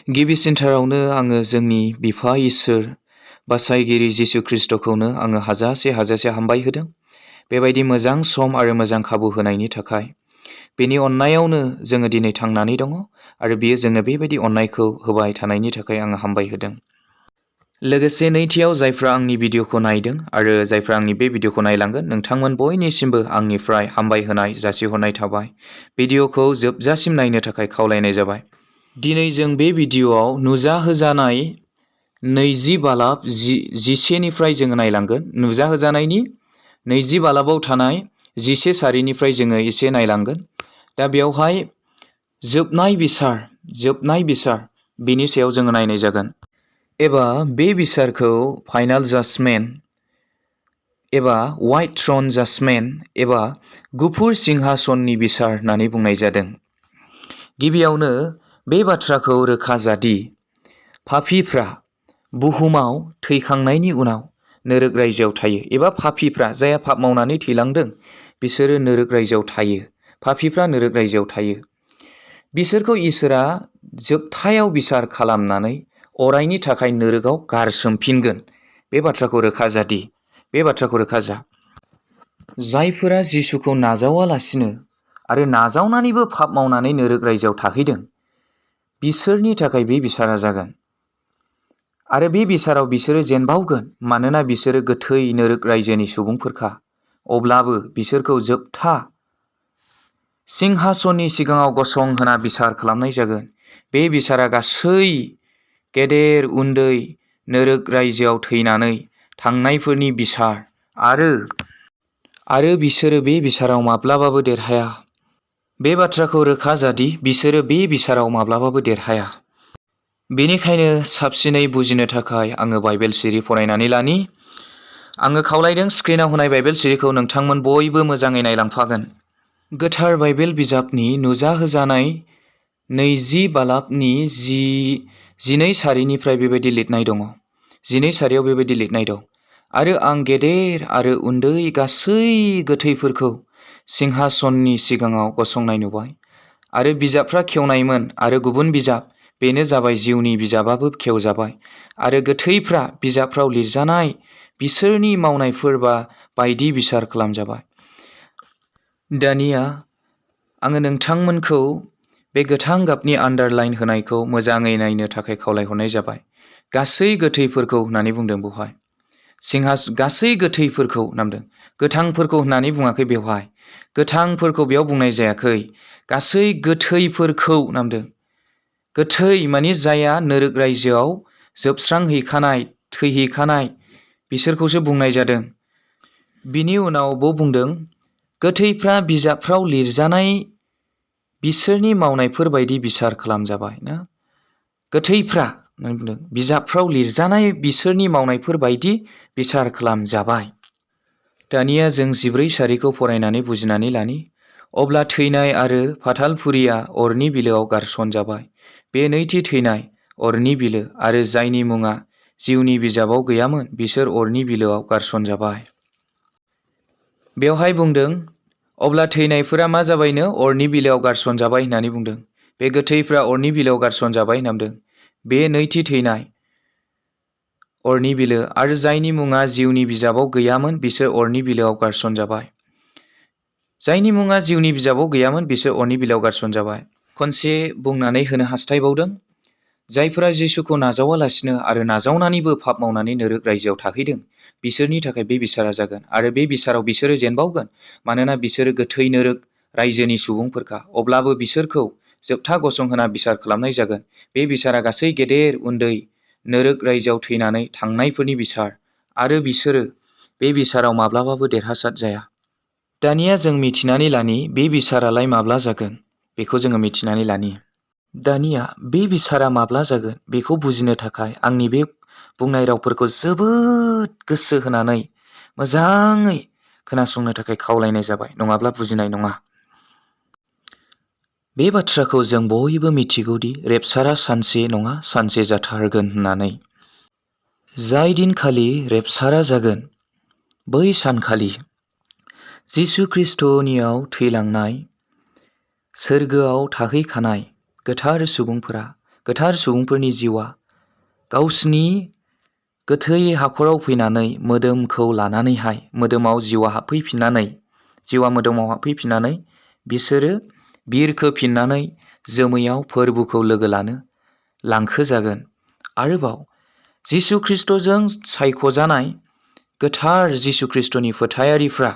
गिबिसिनथारावनो आङो जोंनि बिफा इसोर बासायगिरि जिसु ख्रिस्ट'खौनो आङो हाजासे हामबाय होदों। बेबायदि मोजां सम आरो मोजां खाबु होनायनि थाखाय। बेनि अननायावनो जोङो दिनै थांनानै दङ आरो बियो जोंनो बेबायदि अननायखौ होबाय थानायनि थाखाय आङो हामबाय होदों। लोगोसे नैथियाव जायफ्रा आंनि भिडिअ'खौ नायदों आरो जायफ्रा आंनि बे भिडिअ'खौ नायलांगोन नोंथांमोन बयनिसिमबो आंनिफ्राय हामबाय होनाय जासिहरनाय थाबाय। भिडिअ'खौ जोबजासिम नायनो थाखाय खावलायनाय जाबाय। दिनै जों बे भिडिअ'आव नुजाहोजानाय 20 बालाब 11निफ्राय जोङो नायलांगोन। नुजाहोजानायनि 20 बालाबाव थानाय 11 सारिनिफ्राय जोङो एसे नायलांगोन। दा बेवहाय जोबनाय बिसार बेनि सायाव जोङो नायनाय जागोन। एबा बे बिसारखौ फाइनाल जाजमेन्ट एबा वाइट थ्रन जाजमेन्ट एबा गुफुर सिंहासननि बिसार होननानै बुंनाय जादों। गिबियावनो बे बाथ्राखौ रोखा जादि पापीफ्रा बुहुमाव थैखांनायनि उनाव नोरक रायजोआव थायो एबा पापीफ्रा जायहा पाप मावनानै थैलांदों बिसोरो नोरक रायजोआव थायो। पापीफ्रा नोरक रायजोआव थायो। बिसोरखौ इसोरा जोबथायाव बिसार खालामनानै अरायनि थाखाय नोरकआव गारसोमफिनगोन। बे बाथ्राखौ रोखा जा। जायफोरा जिसुखौ नाजावालासिनो आरो नाजावनानैबो पाप मावनानै नोरक रायजोआव थाहैदों बिसोरनि थाखाय बे बिसारा जागोन। आरो बे बिसाराव बिसोरो जेनबावगोन मानोना बिसोरो गोथै नोरक रायजोनि सुबुंफोरखा। अब्लाबो बिसोरखौ जोबथा सिंहासननि सिगाङाव गसंहोना बिसार खालामनाय जागोन। बे बिसारा गासै गेदेर उन्दै नोरक रायजोआव थैनानै थांनायफोरनि बिसार आरो बिसोरो बे बिसाराव माब्लाबाबो देरहाया। बे बाथ्राखौ रोखा जादि बिसोरो बे बिसाराव माब्लाबाबो देरहाया। बेनिखायनो साबसिनै बुजिनो थाखाय आङो बाइबेल सिरि फरायनानै लानि। आङो खावलायदों स्क्रिनाव होनाय बाइबेल सिरिखौ नोंथांमोन बयबो मोजाङै नायलांफागोन। गोथार बाइबेल बिजाबनि नुजाहोजानाय 20 बालाबनि 12 सारिनिफ्राय बेबायदि लिरनाय दङ। 12 सारियाव बेबायदि लिरनाय दं। आरो आं गेदेर आरो उन्दै गासै गोथैफोरखौ सिंहासननि सिगाङाव गसंनाय नुबाय। आरो बिजाबफ्रा खेवनायमोन आरो गुबुन बिजाब बेनो जाबाय जिउनि बिजाबाबो खेवजाबाय। आरो गोथैफ्रा बिजाबफ्राव लिरजानाय बिसोरनि मावनायफोर बायदि बिसार खालामजाबाय। दानिया आङो नोंथांमोनखौ बे गोथां गाबनि आन्डारलाइन होनायखौ मोजाङै नायनो थाखाय खावलायहरनाय जाबाय। गासै गोथैफोरखौ होननानै बुंदों बेवहाय। गासै गोथैफोरखौ नामदों। गोथांफोरखौ होननानै बुङाखै बेवहाय। गोथांफोरखौ बेयाव बुंनाय जायाखै। गासै गोथैफोरखौ नामदों। गोथै माने जाया नोरक रायजोआव जोबस्रांहैखानाय थैहैखानाय बिसोरखौसो बुंनाय जादों। बिनि उनावबो बुंदों गोथैफ्रा बिजाबफ्राव लिरजानाय बिसोरनि मावनायफोर बायदि बिसार खालामजाबाय ना। गोथैफ्रा होननानै बुंदों बिजाबफ्राव लिरजानाय बिसोरनि मावनायफोर बायदि बिसार खालामजाबाय। दानिया जों 14 सारिखौ फरायनानै बुजिनानै लानि। अब्ला थैनाय आरो फाथालफुरिया अरनि बिलोआव गारसनजाबाय। बे नैथि थैनाय अरनि बिलो आरो जायनि मुङा जिउनि बिजाबाव गैयामोन बिसोर अरनि बिलोआव गारसनजाबाय। बेवहाय बुंदों अब्ला थैनायफोरा मा जाबायनो अरनि बिलोआव गारसनजाबाय होननानै बुंदों। बे गोथैफ्रा अरनि बिलोआव गारसनजाबाय होनदों। बे नैथि थैनाय अरनि बिलो आरो जायनि मुङा जिउनि बिजाबाव गैयामोन बिसोर अरनि बिलोआव गारसनजाबाय। जायनि मुङा जिउनि बिजाबाव गैयामोन बिसोर अरनि बिलोआव गारसनजाबाय। खनसे बुंनानै होनो हास्थायबावदों जायफोरा जिसुखौ नाजावालासिनो आरो नाजावनानैबो पाप मावनानै नोरक रायजोआव थाहैदों बिसोरनि थाखाय बे बिसारा जागोन। आरो बे बिसाराव बिसोरो जेनबावगोन मानोना बिसोरो गोथै नोरक रायजोनि सुबुंफोरखा। अब्लाबो बिसोरखौ जोबथा गसंहोना बिसार खालामनाय जागोन। बे बिसारा गासै गेदेर उन्दै नोरक रायजोआव थैनानै थांनायफोरनि बिसार आरो बिसोरो बे बिसाराव माब्लाबाबो देरहासार जाया। दानिया जों मिथिनानै लानि बे बिसारालाय माब्ला जागोन बेखौ जोङो मिथिनानै लानि। दानिया बे बिसारा माब्ला जागोन बेखौ बुजिनो थाखाय आंनि बे बुंनाय रावफोरखौ जोबोद गोसो होनानै मोजाङै खोनासंनो थाखाय खावलायनाय जाबाय। नङाब्ला बुजिनाय नङा। बे बाथ्राखौ जों बयबो मिथिगौदि रेपसारा सानसे नङा सानसे जाथारगोन होननानै। जाय दिनखालि रेपसारा जागोन बै सानखालि जिसु ख्रिस्ट'नियाव थैलांनाय सोरगोआव थाहैखानाय गोथार सुबुंफोरा गोथार सुबुंफोरनि जिउआ गावसिनि गोथै हाखराव फैनानै मोदोमखौ लानानैहाय जिउआ मोदोमाव हाबफैफिननानै बिसोरो बिरखोफिननानै जोमैयाव फोरबोखौ लोगो लानो लांखोजागोन। आरोबाव जिसु खृष्टजों सायख'जानाय गोथार जिसु खृष्टनि फोथायारिफ्रा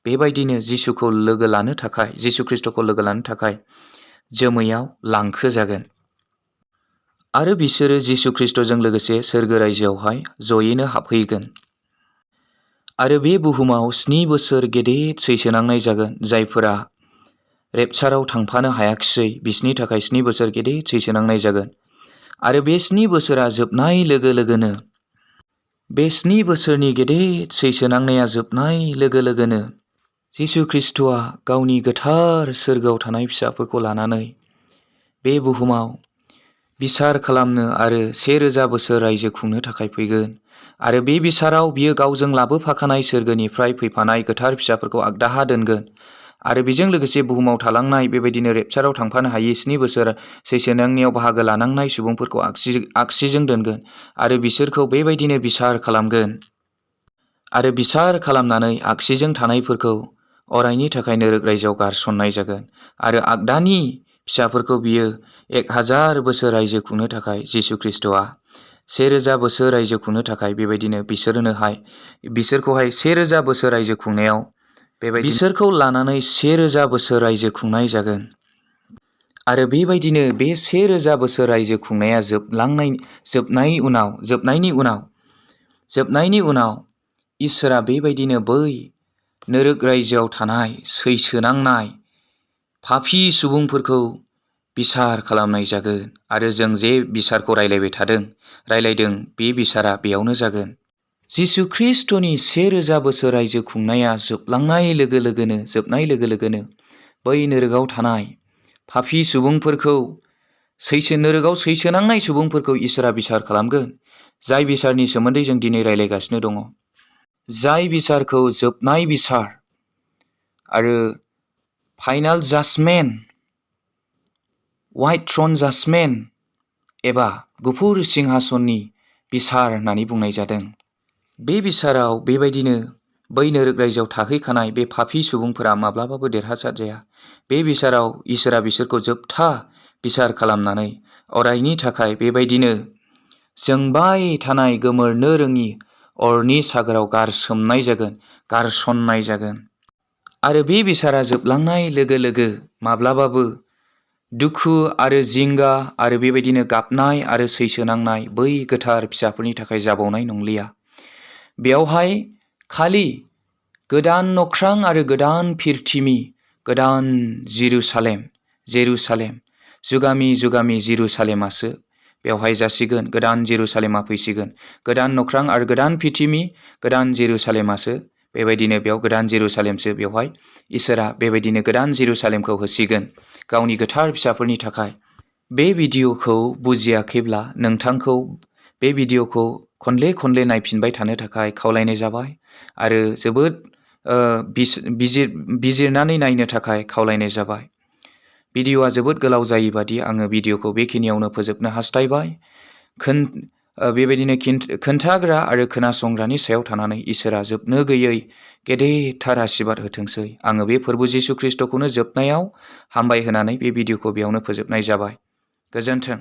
बेबायदिनो जिसु खृष्टखौ लोगो लानो थाखाय जोमैयाव लांखोजागोन। आरो बिसोरो जिसु खृष्टजों लोगोसे सोरगो रायजोआवहाय जयैनो हाबहैगोन। आरो बे बुहुमाव 7 बोसोर गेदेर सैसोनांनाय जागोन। जायफोरा रेपचाराव थांफानो हायाखिसै बिसनि थाखाय 7 बोसोर गेदेर सैसोनांनाय जागोन। आरो बे 7 बोसोरा जोबनाय लोगो लोगोनो बे 7 बोसोरनि गेदेर सैसोनांनाया जोबनाय लोगो लोगोनो जिसु खृष्टआ गावनि गोथार सोरगोआव थानाय फिसाफोरखौ लानानै बे बुहुमाव बिसार खालामनो आरो 1000 बोसोर रायजो खुंनो थाखाय फैगोन। आरो बे बिसाराव बियो गावजों लाबोफाखानाय सोरगोनिफ्राय फैफानाय गोथार फिसाफोरखौ आगदाहा दोनगोन। आरो बेजों लोगोसे बुहुमाव थालांनाय बेबायदिनो रेपचाराव थांफानो हायै 7 बोसोर सैसोनांनायाव बाहागो लानांनाय सुबुंफोरखौ आगसिजों दोनगोन। आरो बिसोरखौ बेबायदिनो बिसार खालामगोन। आरो बिसार खालामनानै आगसिजों थानायफोरखौ अरायनि थाखाय नोरोग रायजोआव गारसननाय जागोन। आरो आगदानि फिसाफोरखौ बियो 1000 बोसोर रायजो खुंनो थाखाय जिसु खृष्टआ 1000 बोसोर रायजो खुंनो थाखाय बेबायदिनो बिसोरखौहाय 1000 बोसोर रायजो खुंनायाव बिसोरखौ लानानै 1000 बोसोर रायजो खुंनाय जागोन। आरो बेबायदिनो बे 1000 बोसोर रायजो खुंनाया जोबनायनि उनाव इसोरा बेबायदिनो बै नोरोग रायजोआव थानाय सैसोनांनाय पापी सुबुंफोरखौ बिसार खालामनाय जागोन। आरो जों जे बिसारखौ रायलायदों बे बिसारा बेयावनो जागोन। जिसु खृष्टनि 1000 बोसोर रायजो खुंनाया जोबनाय लोगो लोगोनो बै नोरोगाव थानाय पापी सुबुंफोरखौ नोरोगाव सैसोनांनाय सुबुंफोरखौ इसोरा बिसार खालामगोन। जाय बिसारनि सोमोन्दै जों दिनै रायलायगासिनो दङ। जाय बिसारखौ जोबनाय बिसार आरो फाइनाल जाजमेन्ट, व्हाइट थ्रन जाजमेन्ट एबा गुफुर सिंहासननि बिसार होननानै बुंनाय जादों। बे बिसाराव बेबायदिनो बै नोरोग रायजोआव थाहैखानाय बे पापी सुबुंफोरा माब्लाबाबो देरहासार जाया। बे बिसाराव इसोरा बिसोरखौ जोबथा बिसार खालामनानै अरायनि थाखाय बेबायदिनो जोंबाय थानाय गोमोरनो रोङि अरनि सागोराव गारसननाय जागोन। आरो बे बिसारा जोबलांनाय लोगो लोगो माब्लाबाबो दुखु आरो जिंगा आरो बेबायदिनो गाबनाय आरो सैसोनांनाय बै गोथार फिसाफोरनि थाखाय जाबावनाय नंलिया। बेयावहाय खालि गोदान नख्रां आरो गोदान फिरथिमि, गोदान जेरुसालेम जुगामि जेरुसालेमासो बेवहाय जासिगोन। गोदान जेरुसालेमा फैसिगोन। गोदान नख्रां आरो गोदान फिरथिमि, गोदान जेरुसालेमासो बेबायदिनो बेयाव गोदान जेरुसालेमसो बेवहाय इसोरा बेबायदिनो गोदान जेरुसालेमखौ होसिगोन गावनि गोथार फिसाफोरनि थाखाय। बे भिडिअ'खौ बुजियाखैब्ला नोंथांखौ बे भिडिअ'खौ खनले नायफिनबाय थानो थाखाय खावलायनाय जाबाय। आरो जोबोद बिजिरनानै नायनो थाखाय खावलायनाय जाबाय। भिडिअ'आ जोबोद गोलाव जायोबादि आङो भिडिअ'खौ बेखिनियावनो फोजोबनो हास्थायबाय। बेबायदिनो खोन्थाग्रा आरो खोनासंग्रानि सायाव थानानै इसोरा जोबनो गैयै गेदेरथार आशीर्बाद होथोंसै। आङो बे फोरबो जिसु खृष्टखौनो जोबनायाव हामबाय होनानै बे भिडिअ'खौ बेयावनो फोजोबनाय जाबाय। गोजोन्थों।